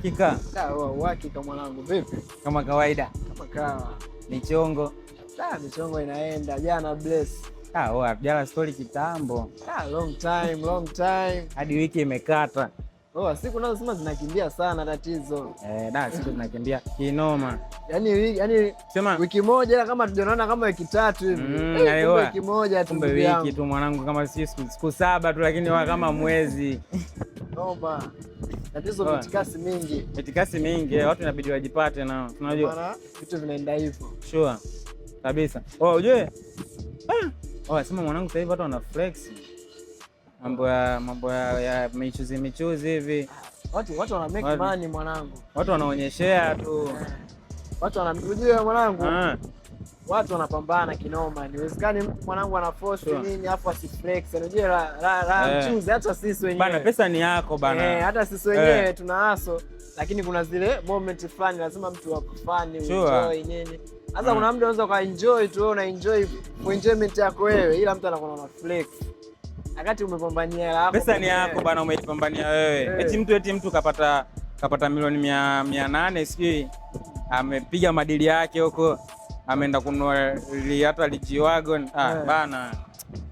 uhakika? Uhakika mwanangu, vipi? Kama kawaida. Kama kawa. Michongo. Michongo inaenda. Jana bless. Jana story kitambo. Long time. Hadi wiki imekata. Siku nazo sema zinakimbia sana tatizo. Siku zinakimbia kinoma. Yaani sema wiki moja kama tunaona kama wiki 3 hivi. Wiki moja tu. Kumbe wiki tu mwanangu, kama si siku 7 tu, lakini kama mwezi. Noma. Tatizo mitikasi mingi. Watu inabidi wajipate nao. Unajua? Bwana vitu vinaenda hivyo. Sure. Kabisa. Ujue? Sema mwanangu, sasa hivi watu wana flex. Mambo ya michuzi hivi. Watu wana make money mwanangu. Watu wanaonyeshea tu. Watu wanamjua mwanangu. Watu wanapambana kinoma. Niwezekani mtu mwanangu ana force nini afu asiflex. Unajua la mchuzi hata sisi wenyewe. Bana, pesa ni yako bana. Hata sisi wenyewe tuna haso, lakini kuna zile moment fulani lazima mtu akufanye enjoy nini. Sasa kuna mtu anaweza kaenjoy tu, una enjoy for enjoyment yako wewe, ila mtu anakuwa na flex. Wakati umepambania hela yako. Pesa ni yako bana, umeipambania wewe. Eti mtu kapata milioni 800 sijui. Amepiga madili yake huko. Ameenda kununua hata G-Wagon. Bana.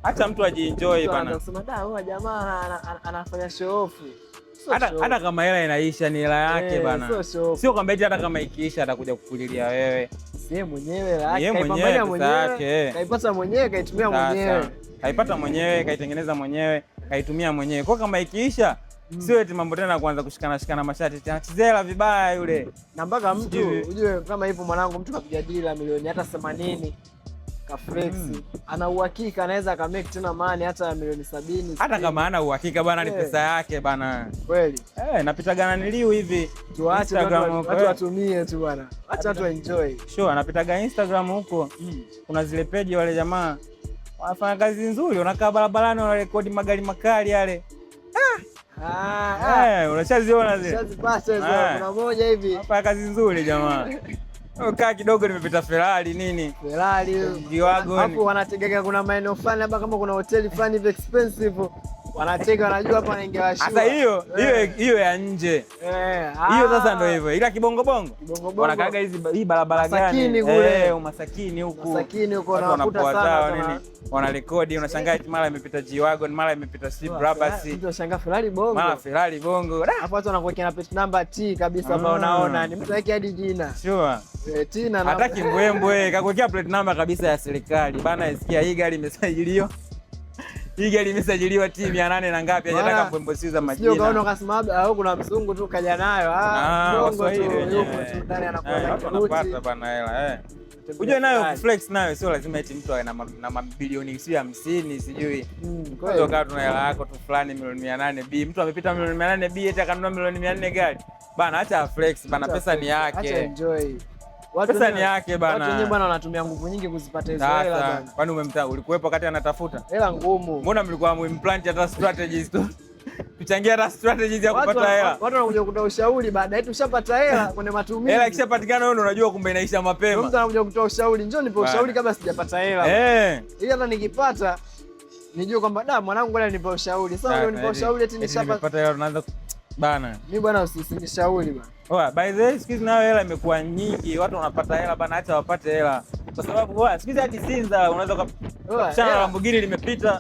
Hata mtu ajienjoy bana. Anasema huyu jamaa anafanya show off. Hata kama hela inaisha ni hela yake bana. Sio kwamba eti hata kama ikiisha atakuja kukulilia wewe. Yeye mwenyewe kaipambania mwenyewe. Kaipata mwenyewe, kaitumia mwenyewe. Kaipata mwenyewe, kaitengeneza mwenyewe, kaitumia mwenyewe. Kwa kama ikiisha sio eti mambo tena kuanza kushikana mashati. Anachezea hela vibaya yule. Na mpaka mtu ujue kama hivyo mwanangu, mtu kapiga deal milioni hata 80 ka flex. Ana uhakika anaweza ka make tena money hata milioni 70. Hata kama ana uhakika bana, ni pesa yake bana. Kweli. Napitaga na niliu hivi. Tuache watu watumie tu bana. Acha watu enjoy. Sure, anapitaga Instagram huko. Kuna zile page wale jamaa wanafanya kazi nzuri, unakaa barabarani wanarekodi magari makali yale. Unashaziona zile? Shazipata hizo. Kuna moja hivi. Hapa kazi nzuri jamaa. Kaa kidogo nimepita Ferrari nini? Ferrari. G-Wagon. Hapo wanategeka kuna maeneo fulani labda kama kuna hoteli fulani hivi expensive. Wanatega, wanajua hapa wanaingia washua. Sasa hiyo ya nje. Hiyo sasa ndio hivyo. Ila kibongo. Wanakaga hii barabara gani? Masakini kule. Umasakini huku. Masakini huko wanakuta sana nini. Wanarekodi, unashangaa mara imepita G-Wagon, mara imepita Steve Brabus. Mtu anashangaa Ferrari bongo. Mara Ferrari bongo. Hapo watu wanakuwekea na plate number T kabisa ambao unaona. Ni mtu wake hadi jina. Sure. Tina na hataki mbwembwe, kakuwekea plate number kabisa ya serikali. Bana, isikia hii gari imesajiliwa. Hii gari imesajiliwa T800 na ngapi, hajataka mbwembwe sio za majina. Sio kaona kasema au kuna mzungu tu kaja nayo. Bongo tu yupo tu ndani anapata bana hela. Unajua nayo flex nayo sio lazima eti mtu awe na mabilioni 50 sijui. Kwa hiyo tuna hela yako tu fulani milioni 800B. Mtu amepita milioni 800B eti akanunua milioni 400 gari. Bana acha flex bana, pesa ni yake. Acha enjoy. Pesa ni yake bana. Watu wenyewe bana wanatumia nguvu nyingi kuzipata hizo hela bana. Kwani ulikuwepo wakati anatafuta? Hela ngumu. Mbona mlikuwa muimplant hata strategies tu? Tuchangia hata strategies ya kupata hela. Watu wanakuja kutoa ushauri baadaye tushapata hela kwenye matumizi. Hela ikishapatikana wewe unajua kumbe inaisha mapema. Mtu anakuja kutoa ushauri, njoo nipe ushauri kabla sijapata hela. Ili hata nikipata nijue kwamba mwanangu ngoja nipe ushauri. Sasa wewe nipe ushauri eti nishapata hela tunaanza bana. Mimi bwana usinishauri bwana. By the way, siku nayo hela imekuwa nyingi, watu wanapata hela bana, acha wapate hela. Kwa sababu siku hadi Sinza unaweza kupishana Lamborghini limepita.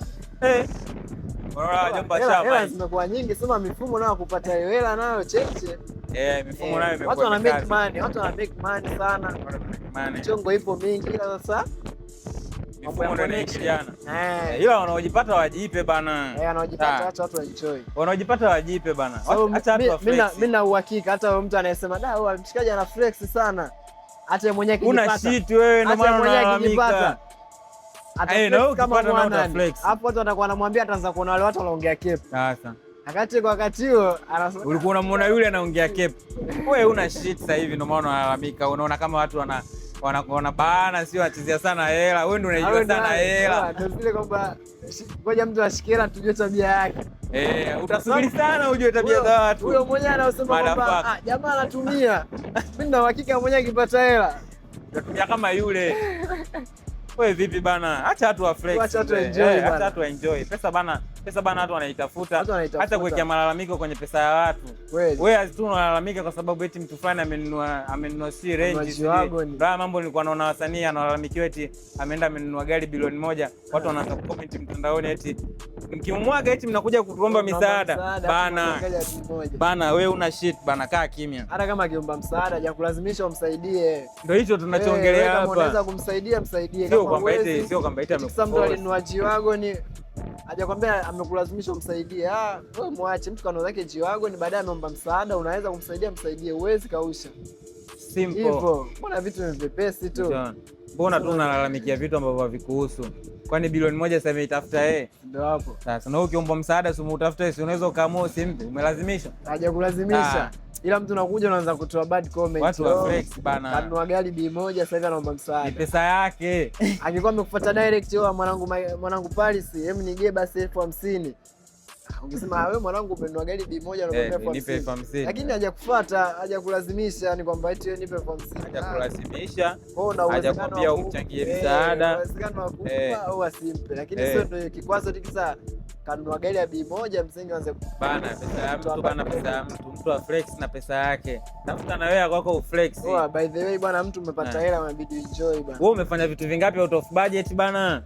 Wala jamba shamba. Hela zimekuwa nyingi, sema mifumo nayo kupata hela nayo cheche. Mifumo nayo imekuwa. Watu wana make money sana. Chongo ipo mingi ila sasa mifumo ndio inaingiliana. Ila wanaojipata wajipe bana. Wanaojipata acha watu enjoy. Wanaojipata wajipe bana. Acha watu flex. Mimi na uhakika hata mtu anayesema huyu mshikaji ana flex sana. Hata mwenyewe kijipata. Una shit wewe ndio maana unalalamika. Kama mwana flex. Hapo watu watakuwa wanamwambia ataanza kuona wale watu wanaongea cape. Sasa. Wakati kwa wakati huo ulikuwa unamwona yule anaongea cape. Wewe una shit sasa hivi ndio maana unalalamika. Unaona kama watu wanakuona bana, sio achezea sana hela. Wewe ndio unajua sana hela. Ndio vile kwamba ngoja mtu ashikie hela tujue tabia yake. Utasubiri sana ujue tabia za watu. Huyo mwenyewe anasema kwamba jamaa anatumia. Mimi na uhakika mwenyewe akipata hela utatumia kama yule. Wewe vipi bana? Acha watu wa flex. Acha watu enjoy bana. Acha watu enjoy. Pesa bana Pesa bana watu wanaitafuta. Hata kuwekea malalamiko kwenye pesa ya watu. Wewe tu unalalamika kwa sababu eti mtu fulani amenunua si range. Ndio mambo nilikuwa naona wasanii analalamikiwa eti ameenda amenunua gari bilioni 1. Watu wanaanza comment mtandaoni eti mkimwaga eti mnakuja kutuomba misaada. Bana wewe una shit bana, kaa kimya. Hata kama akiomba msaada hajalazimisha umsaidie. Ndio hicho tunachoongelea hapa. Unaweza kumsaidia, msaidie. Sio kwamba eti amekufa. Mtu alinunua G-Wagon hajakwambia amekulazimisha umsaidie. Wewe muache mtu kanunua zake G-Wagon, baadaye ameomba msaada, unaweza kumsaidia, msaidie. Uwezi kausha. Simple. Hivyo. Mbona vitu ni vyepesi tu? Mbona tu unalalamikia vitu ambavyo havikuhusu? Kwani bilioni 1 sasa imeitafuta yeye? Ndio hapo. Sasa na ukiomba msaada si umutafuta, si unaweza ukaamua usimpe, umelazimisha? Hajakulazimisha. Ila mtu unakuja unaanza kutoa bad comment. Watu wa flex bana. Kanunua gari B1 sasa hivi anaomba msaada. Ni pesa yake. Angekuwa amekufuata direct, mwanangu Paris, nige basi 50,000. Ungesema wewe mwanangu umenunua gari B1 anaomba nipe 50,000. Lakini hajakufuata, hajakulazimisha, ni kwamba eti nipe 50,000. Hajakulazimisha. Hajakwambia umchangie msaada. Uwezekano wa kumpa au asimpe. Lakini sio ndio kikwazo tikisa kanunua gari ya B1 msingi anze bana. Pesa ya mtu bana, pesa ya mtu wa flex na pesa yake. Tafuta na wewe kwako uflex. By the way bwana, mtu umepata hela unabidi enjoy bana. Wewe umefanya vitu vingapi out of budget bana?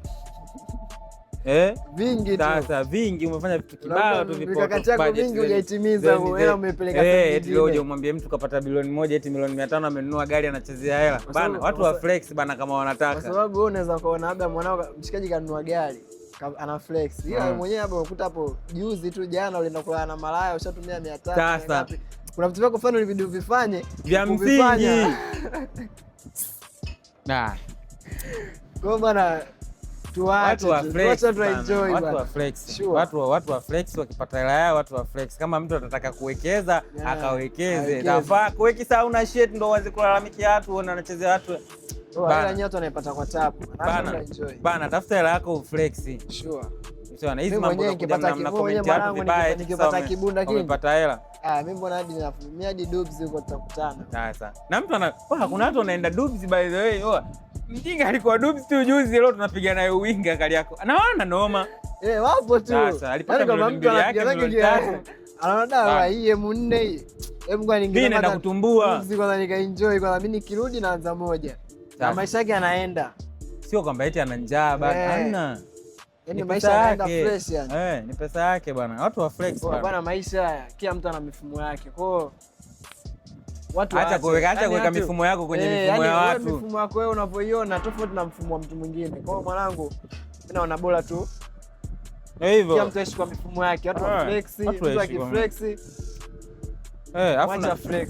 Vingi tu. Sasa vingi umefanya vitu kibao tu vipo. Mikakati yako vingi hujaitimiza, hela umepeleka sehemu nyingine. Eti leo umwambie mtu kapata bilioni 1 eti milioni 500 amenunua gari anachezea hela. Bana watu wa flex bana kama wanataka. Kwa sababu wewe unaweza kuona labda mwanao mshikaji kanunua gari ana flex. Ila mwenyewe hapo unakuta hapo juzi tu jana ulienda kulala na malaya ushatumia 300. Sasa kuna vitu vyako fulani ulibidi uvifanye vya msingi. Kwa bana watu wa flex, watu wa flex wakipata hela yao, watu wa flex. Kama mtu atataka kuwekeza akawekeze. Nafaa kuwekeza, una shit ndo wazi kulalamikia watu wanachezea watu. Bana nyoto anaipata kwa tap. Bana tafuta hela yako uflex. Sure. Sio na hizi mambo na comment watu vibaya nikipata kibunda kingi. Umepata hela. Mimi mbona hadi dubs huko tutakutana. Sasa. Na mtu kuna watu wanaenda dubs by the way. Mjinga alikuwa dubs tu juzi, leo tunapiga naye uwinga kali yako. Anaona noma. Wapo tu. Sasa alipata milioni 2 yake. Anaona hii M4 hii. Hebu kwa nyingine naenda kutumbua. Dubs kwanza nika enjoy kwanza, mimi nikirudi naanza moja. Na maisha yake yanaenda. Sio kwamba eti ana njaa bana. Hamna. Yaani maisha yanaenda fresh yani. Ni pesa yake bana. Watu wa flex bana. Maisha kila mtu ana mifumo yake. Kwa hiyo acha kuweka mifumo yako kwenye mifumo ya watu. Mifumo yako wewe unavyoiona tofauti na mfumo wa mtu mwingine. Kwa hiyo mwanangu, mimi naona bora tu hivyo. Kila mtu aishi kwa mifumo yake. Watu wa flex, mtu akiflex.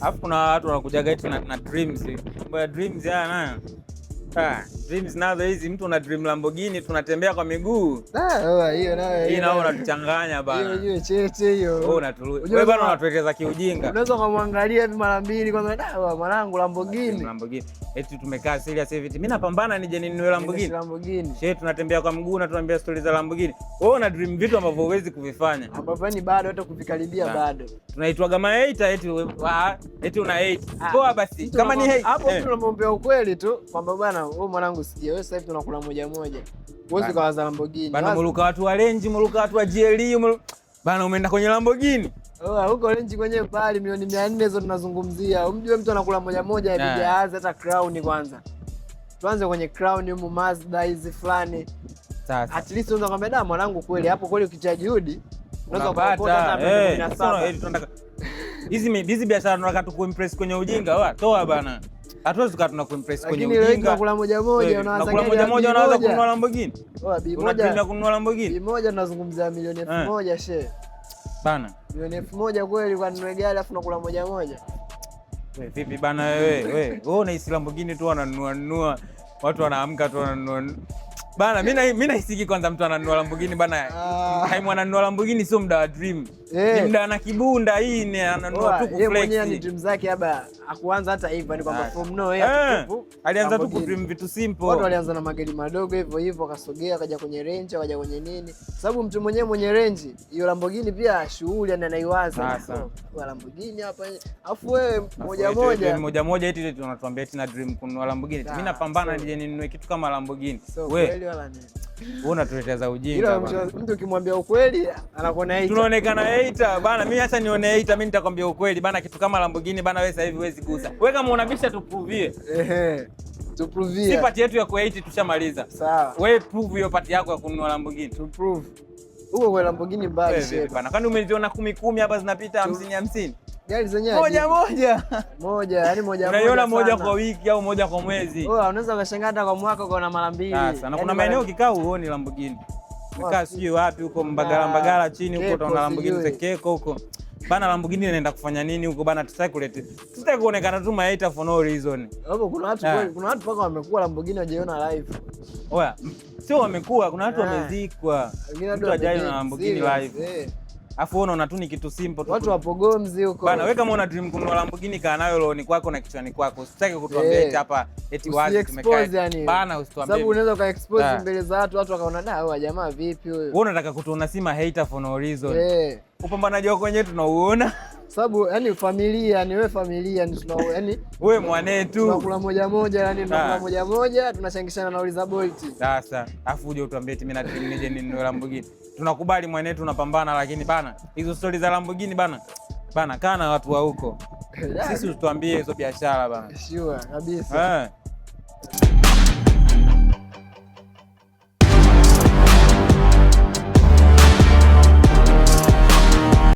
Afu kuna watu wanakujaga eti na dreams. Mambo ya dreams nayo. Dreams nazo hizi, mtu una dream Lamborghini tunatembea kwa miguu. Hiyo nayo. Hii nao unatuchanganya bana. Hiyo chete hiyo. Wewe bana unatueleza kiujinga. Unaweza kumwangalia hivi mara mbili kwanza, mwanangu Lamborghini. Eti tumekaa serious hivi. Mimi napambana nije ninunue Lamborghini. Shehe tunatembea kwa mguu na tunaambia stories za Lamborghini. Wewe una dream vitu ambavyo huwezi kuvifanya. Ambavyo ni bado hata kuvikaribia bado. Tunaitwa kama hater eti una hate. Poa basi. Kama ni hate. Hapo tunamwambia ukweli tu kwamba bana wewe mwanangu sikia, wewe sasa hivi tunakula moja. Uwezi kawaza Lamborghini. Bana muluka watu wa Range, muluka watu wa GLE, bana umeenda kwenye Lamborghini. Huko Range kwenye pale milioni 400 hizo tunazungumzia. Umjue mtu anakula moja inabidi aanze hata Crown kwanza. Tuanze kwenye Crown huko Mazda hizi fulani. Sasa at least unaweza kumwambia mwanangu kweli hapo kweli ukicha juhudi unaweza kupata hata 17. Hizi biashara tunataka tukuimpress kwenye ujinga. Toa bana. Hatuwezi tukaa tunakuimpress kwenye ujinga. Lakini tunakula moja unaanza kununua Lamborghini. Unatumia kununua Lamborghini. B1 tunazungumzia milioni 1000 she. Bana. Milioni 1000 kweli kwa nunue gari afu nakula moja. Wewe vipi bana wewe unahisi Lamborghini tu wananunua. Watu wanaamka tu wananunua. Bana mimi nahisiki kwanza mtu ananunua Lamborghini bana. Time ananunua Lamborghini sio muda wa dream. Ni mda na kibunda hii ni ananua tu kuflex. Yeye mwenyewe ni dream zake haba akuanza hata hivyo, ni kwamba from nowhere alianza tu kudream vitu simple. Watu walianza na magari madogo hivyo hivyo, akasogea akaja kwenye range, akaja kwenye nini, sababu mtu mwenyewe mwenye range hiyo Lamborghini pia shughuli anaiwaza kwa Lamborghini hapa. Afu wewe moja moja eti tunatuambia eti na dream kununua Lamborghini. Mimi napambana nije ninunue kitu kama Lamborghini. Wewe unatuletea za ujinga bwana. Mtu ukimwambia ukweli anakuona hater. Tunaonekana hater bana. Mimi acha nione hater, mimi nitakwambia ukweli bana. Kitu kama Lamborghini bana, wewe sasa hivi huwezi gusa. Wewe kama unabisha tuprovie. Tuprovie. Si pati yetu ya kuhate tushamaliza. Sawa. Wewe prove hiyo pati yako ya kununua Lamborghini. To prove. Huo kwa Lamborghini mbali shehe bana. Kwani umeziona 10 hapa zinapita 50. Gari zenyewe moja, yani moja. Unaiona moja kwa wiki au moja kwa mwezi. Unaweza ukashangaa hata kwa mwaka ukaona mara 2. Sasa na kuna maeneo ukikaa uone Lamborghini. Ukikaa sijui wapi huko Mbagala chini huko utaona Lamborghini Zekeko huko. Bana Lamborghini inaenda kufanya nini huko bana, tutaki kuonekana tu maita for no reason. Hapo kuna watu kweli, kuna watu paka wamekuwa Lamborghini wajiona live. Oya, sio wamekuwa, kuna watu wamezikwa. Mtu ajai na Lamborghini live. Afu unaona tu ni kitu simple tu. Watu wapo Gomzi huko. Bana wewe kama una dream kununua Lamborghini kaa nayo loani kwako na kichwani kwako. Usitaki kutuambia eti hapa eti wazi tumekaa. Bana usituambie. Sababu unaweza ka expose mbele za watu wakaona da huyu jamaa vipi huyo. Wewe unataka kutuona sima hater for no reason. Upambanaji wako wenyewe tunauona. Sababu yani familia ni wewe, familia ni tunao, yani wewe mwanetu. Tunakula moja yani tunakula moja tunashangishana nauli za Bolt. Sasa afu uje utuambie eti mimi na dream nije ninunue Lamborghini. Tunakubali mwanetu tunapambana, lakini bana hizo stories za Lamborghini bana kana watu wa huko. Sisi usituambie hizo biashara bana. Sure kabisa.